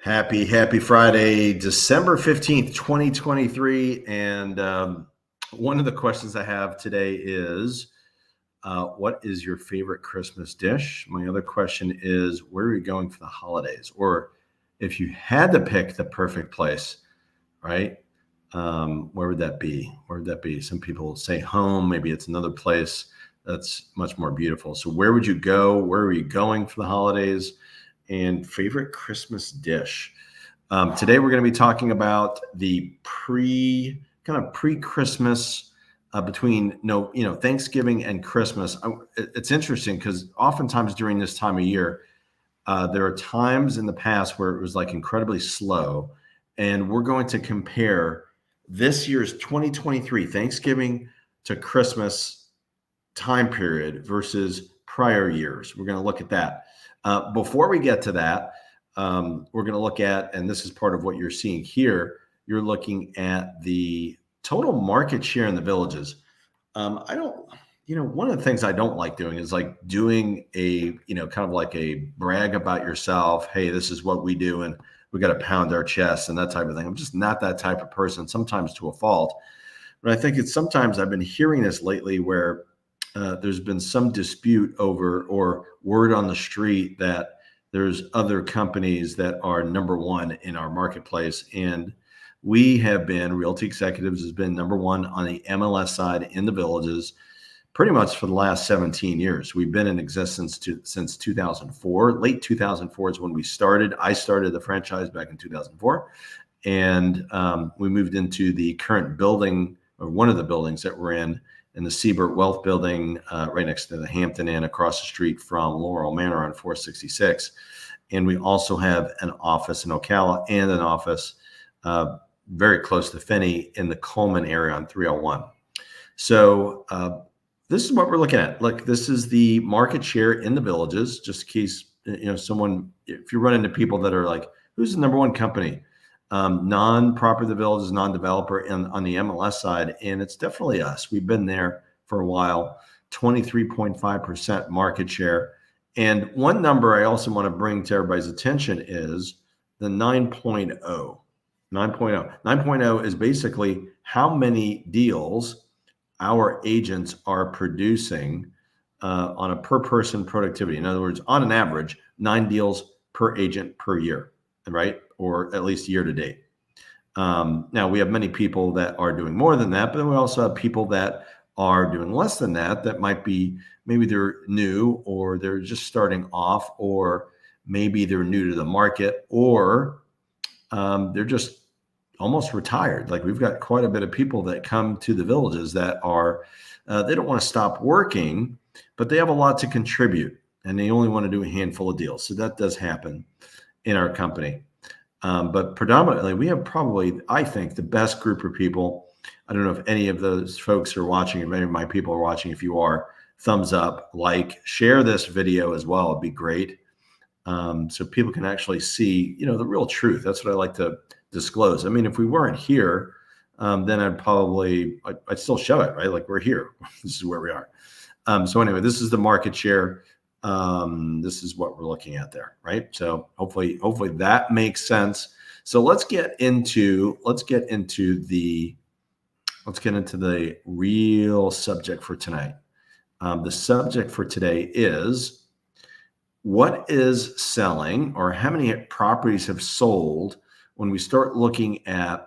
Happy Friday, December 15th, 2023. And one of the questions I have today is what is your favorite Christmas dish? My other question is, where are you going for the holidays? Or if you had to pick the perfect place, right? Where would that be? Where would that be? Some people say home, maybe it's another place that's much more beautiful. So, where would you go? Where are you going for the holidays? And favorite Christmas dish. Today we're going to be talking about the pre-Christmas between Thanksgiving and Christmas. It's interesting because oftentimes during this time of year, there are times in the past where it was like incredibly slow, and we're going to compare this year's 2023 Thanksgiving to Christmas time period versus prior years. We're going to look at that. Before we get to that, we're going to look at, and this is part of what you're seeing here, you're looking at the total market share in the villages. One of the things I don't like doing is like doing a, kind of like a brag about yourself. Hey, this is what we do, and we got to pound our chests and that type of thing. I'm just not that type of person, sometimes to a fault. But I think it's sometimes I've been hearing this lately where there's been some dispute over or word on the street that there's other companies that are number one in our marketplace. And we have been, Realty Executives has been number one on the MLS side in the villages pretty much for the last 17 years. We've been in existence since 2004. Late 2004 is when we started. I started the franchise back in 2004. And we moved into the current building, or one of the buildings that we're in the Siebert Wealth Building, right next to the Hampton Inn, across the street from Laurel Manor on 466. And we also have an office in Ocala and an office very close to Finney in the Coleman area on 301. So this is what we're looking at. Look, this is the market share in the villages, just in case, if you run into people that are like, who's the number one company? Non-property of the villages, non-developer on the MLS side, and it's definitely us. We've been there for a while, 23.5% market share. And one number I also want to bring to everybody's attention is the 9.0. 9.0 is basically how many deals our agents are producing on a per person productivity. In other words, on an average, 9 deals per agent per year, right? Or at least year to date. Now, we have many people that are doing more than that, but then we also have people that are doing less than that, that might be, maybe they're new, or they're just starting off, or maybe they're new to the market, or they're just almost retired. Like, we've got quite a bit of people that come to the villages that are, they don't want to stop working, but they have a lot to contribute, and they only want to do a handful of deals. So that does happen in our company. But predominantly, we have probably, I think, the best group of people. I don't know if any of those folks are watching, if any of my people are watching. If you are, thumbs up, like, share this video as well. It'd be great. So people can actually see, the real truth. That's what I like to disclose. I mean, if we weren't here, then I'd still show it, right? Like, we're here. This is where we are. So anyway, this is the market share. This is what we're looking at there, right? So hopefully that makes sense. So let's get into the real subject for tonight. The subject for today is what is selling, or how many properties have sold when we start looking at,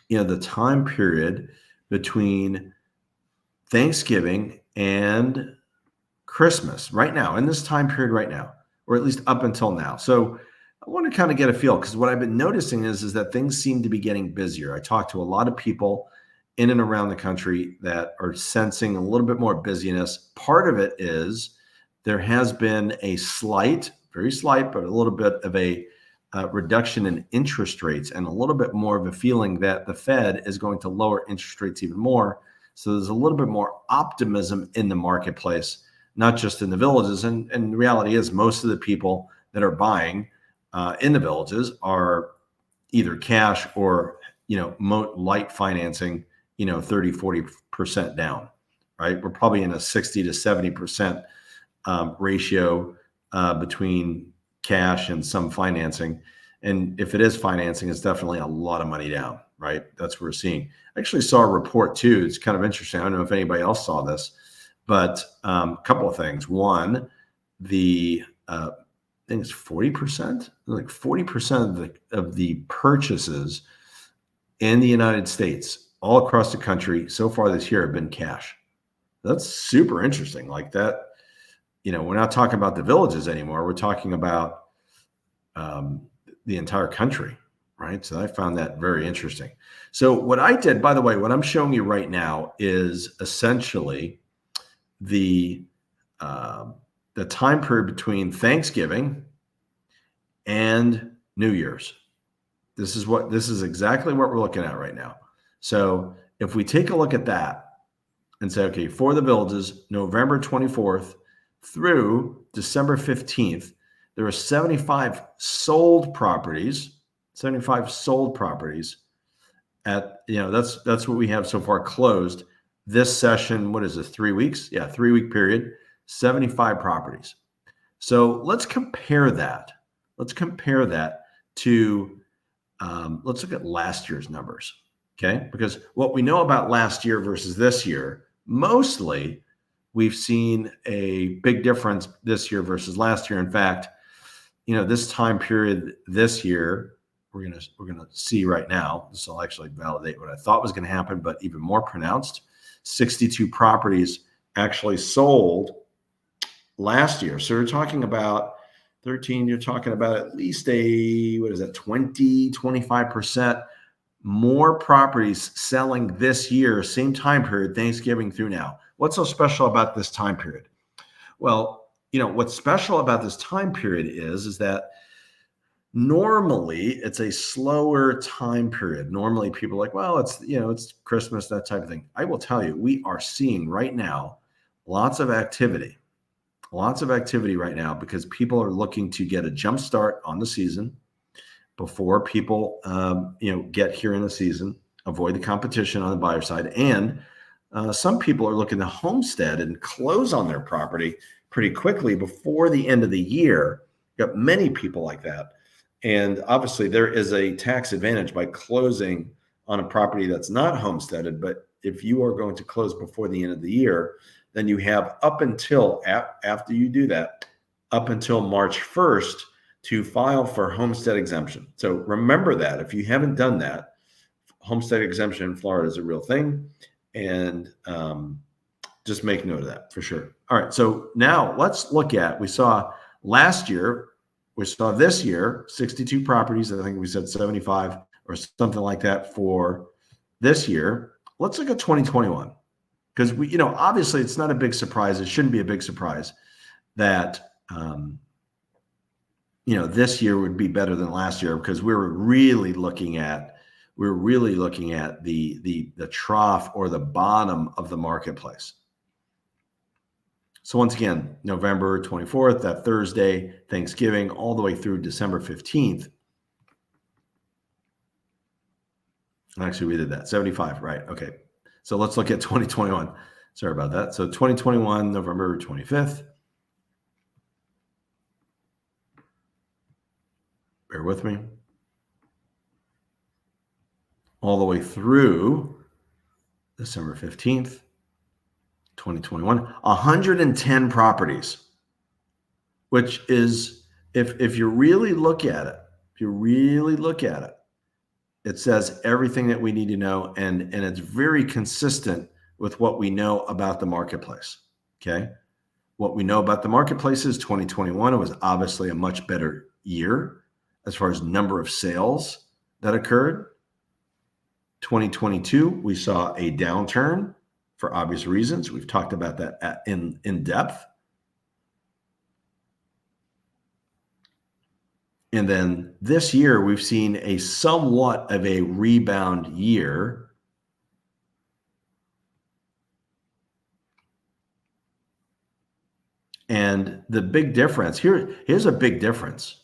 the time period between Thanksgiving and Christmas right now, in this time period right now, or at least up until now. So I want to kind of get a feel, because what I've been noticing is that things seem to be getting busier. I talk to a lot of people in and around the country that are sensing a little bit more busyness. Part of it is there has been a slight, very slight, but a little bit of a reduction in interest rates, and a little bit more of a feeling that the Fed is going to lower interest rates even more. So there's a little bit more optimism in the marketplace, not just in the villages. And the reality is, most of the people that are buying in the villages are either cash or, light financing, 30, 40% down, right? We're probably in a 60 to 70% ratio between cash and some financing. And if it is financing, it's definitely a lot of money down, right? That's what we're seeing. I actually saw a report too. It's kind of interesting. I don't know if anybody else saw this, but a couple of things. One, I think it's 40%, like 40% of the purchases in the United States, all across the country so far this year have been cash. That's super interesting. Like that, we're not talking about the villages anymore. We're talking about the entire country, right? So I found that very interesting. So what I did, by the way, what I'm showing you right now is essentially the time period between Thanksgiving and New Year's. This is exactly what we're looking at right now. So if we take a look at that and say, okay, for the villages, November 24th through December 15th, there are 75 sold properties at, that's what we have so far closed this session. What is this, 3 weeks? Yeah, 3-week period, 75 properties. So let's compare that. To, let's look at last year's numbers, okay? Because what we know about last year versus this year, mostly we've seen a big difference this year versus last year. In fact, this time period this year, we're gonna see right now. This will actually validate what I thought was going to happen, but even more pronounced. 62 properties actually sold last year. So we're talking about 13. You're talking about at least 25% more properties selling this year, same time period, Thanksgiving through now. What's so special about this time period? Well, what's special about this time period is that normally it's a slower time period. Normally people are like, well, it's Christmas, that type of thing. I will tell you, we are seeing right now lots of activity right now because people are looking to get a jump start on the season before people, get here in the season, avoid the competition on the buyer side. And some people are looking to homestead and close on their property pretty quickly before the end of the year. Got many people like that. And obviously there is a tax advantage by closing on a property that's not homesteaded. But if you are going to close before the end of the year, then you have up until after you do that, up until March 1st to file for homestead exemption. So remember that if you haven't done that, homestead exemption in Florida is a real thing. And just make note of that for sure. All right. So now let's look at, we saw this year, 62 properties. I think we said 75 or something like that for this year. Let's look at 2021. Because obviously it's not a big surprise. It shouldn't be a big surprise that, this year would be better than last year because we were really looking at the trough or the bottom of the marketplace. So once again, November 24th, that Thursday, Thanksgiving, all the way through December 15th. Actually, we did that. 75, right? Okay. So let's look at 2021. Sorry about that. So 2021, November 25th. Bear with me. All the way through December 15th, 2021, 110 properties, which is, if you really look at it, it says everything that we need to know, and it's very consistent with what we know about the marketplace. Okay. What we know about the marketplace is 2021 was obviously a much better year as far as number of sales that occurred. 2022, we saw a downturn for obvious reasons. We've talked about that in depth. And then this year, we've seen a somewhat of a rebound year. And the big difference here's a big difference,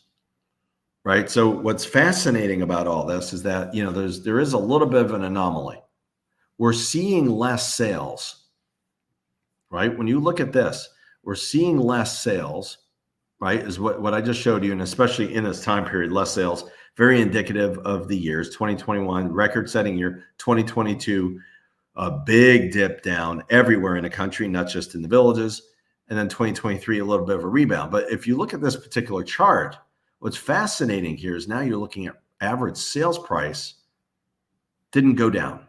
right? So what's fascinating about all this is that, there is a little bit of an anomaly. We're seeing less sales, right? When you look at this, we're seeing less sales right, is what I just showed you. And especially in this time period, less sales, very indicative of the years 2021, record setting year, 2022, a big dip down everywhere in the country, not just in the villages. And then 2023, a little bit of a rebound. But if you look at this particular chart, what's fascinating here is now you're looking at average sales price didn't go down,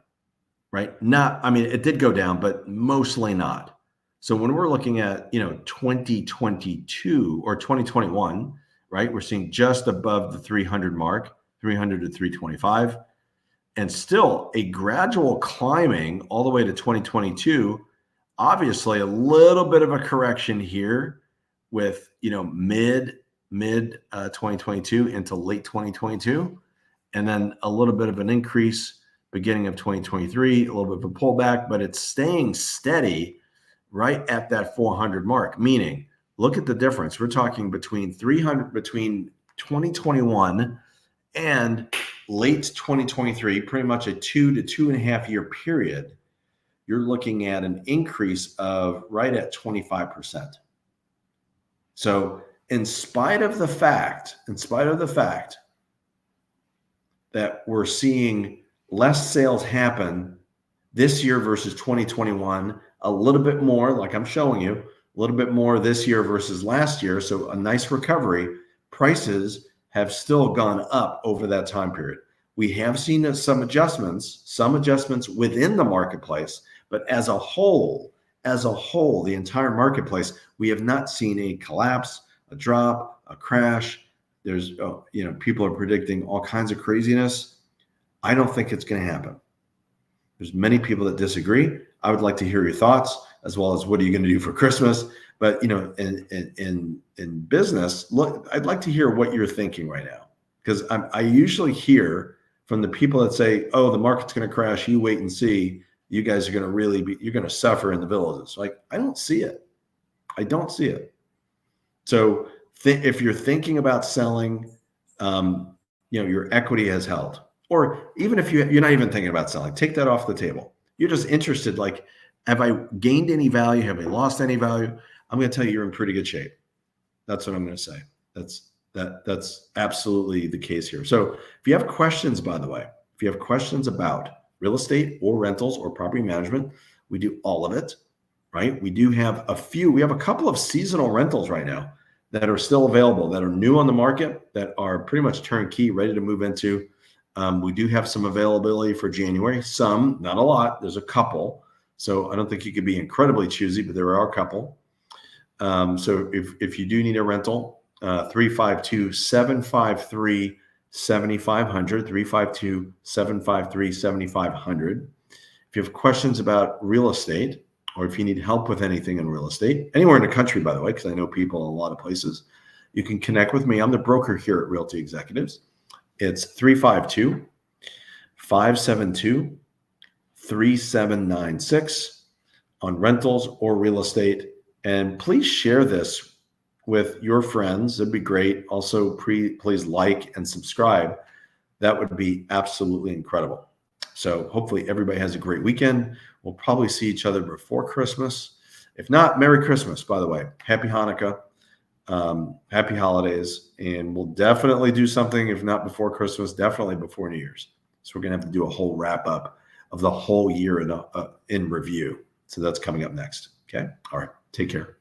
right? I mean, it did go down, but mostly not. So when we're looking at, 2022 or 2021, right, we're seeing just above the 300 mark, 300 to 325, and still a gradual climbing all the way to 2022. Obviously, a little bit of a correction here with, mid 2022 into late 2022, and then a little bit of an increase beginning of 2023, a little bit of a pullback, but it's staying steady right at that 400 mark, meaning look at the difference. We're talking between 2021 and late 2023, pretty much a 2 to 2.5 year period. You're looking at an increase of right at 25%. So in spite of the fact that we're seeing less sales happen this year versus 2021, a little bit more, like I'm showing you, a little bit more this year versus last year. So a nice recovery. Prices have still gone up over that time period. We have seen some adjustments within the marketplace, but as a whole, the entire marketplace, we have not seen a collapse, a drop, a crash. There's, people are predicting all kinds of craziness. I don't think it's going to happen. There's many people that disagree. I would like to hear your thoughts, as well as what are you going to do for Christmas? But in business, look, I'd like to hear what you're thinking right now, because I usually hear from the people that say, "Oh, the market's going to crash. You wait and see. You guys are going to you're going to suffer in the villages." Like, I don't see it. So if you're thinking about selling, your equity has held. Or even if you're not even thinking about selling, take that off the table. You're just interested, like, have I gained any value? Have I lost any value? I'm going to tell you, you're in pretty good shape. That's what I'm going to say. That's absolutely the case here. So if you have questions, by the way, if you have questions about real estate or rentals or property management, we do all of it, right? We have a couple of seasonal rentals right now that are still available, that are new on the market, that are pretty much turnkey, ready to move into. We do have some availability for January, some, not a lot. There's a couple. So I don't think you could be incredibly choosy, but there are a couple. So if you do need a rental, 352-753-7500, 352-753-7500. If you have questions about real estate, or if you need help with anything in real estate, anywhere in the country, by the way, because I know people in a lot of places, you can connect with me. I'm the broker here at Realty Executives. It's 352-572-3796 on rentals or real estate. And please share this with your friends. That'd be great. Also, please like and subscribe. That would be absolutely incredible. So hopefully everybody has a great weekend. We'll probably see each other before Christmas. If not, Merry Christmas, by the way. Happy Hanukkah. Happy holidays. And we'll definitely do something, if not before Christmas, definitely before New Year's. So we're going to have to do a whole wrap up of the whole year in review. So that's coming up next. Okay. All right. Take care.